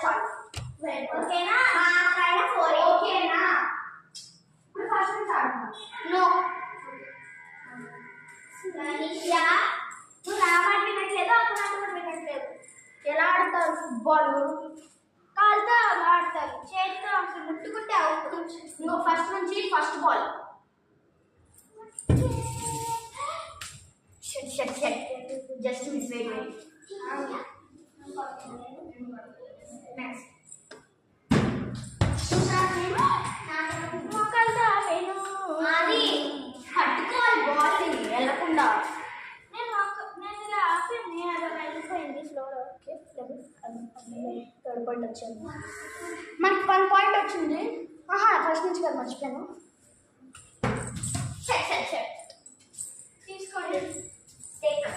చాలు. ఓకేనా? మాకైనా 4. ఓకేనా? ఇప్పుడు ఫస్ట్ నుంచి ఆడుతున్నా. నో. నిషా నువ్వు రాబట్టి వినట్లేదు, అప్పుడు నాకు వినట్లేదు. ఎలా ఆడతారు ఫుట్బాల్? కాలుతో ఆడతారు, చేతితో అసలు ముట్టుకుంటే అవుట్. నువ్వు ఫస్ట్ నుంచి first ball. Just miss wait. Next మొక్కలతో ఆపేను. అది పట్టుకోవాలి బాల్ వెళ్ళకుండా. నేను ఇలా ఆపాను, అలా వెళ్ళిపోయింది ఫ్లోలో. ఓకే, థర్డ్ పాయింట్ వచ్చింది మనకి. 1 పాయింట్ వచ్చింది. ఫస్ట్ నుంచి కదా మర్చిపోయాను. తీసుకోండి. టేక్.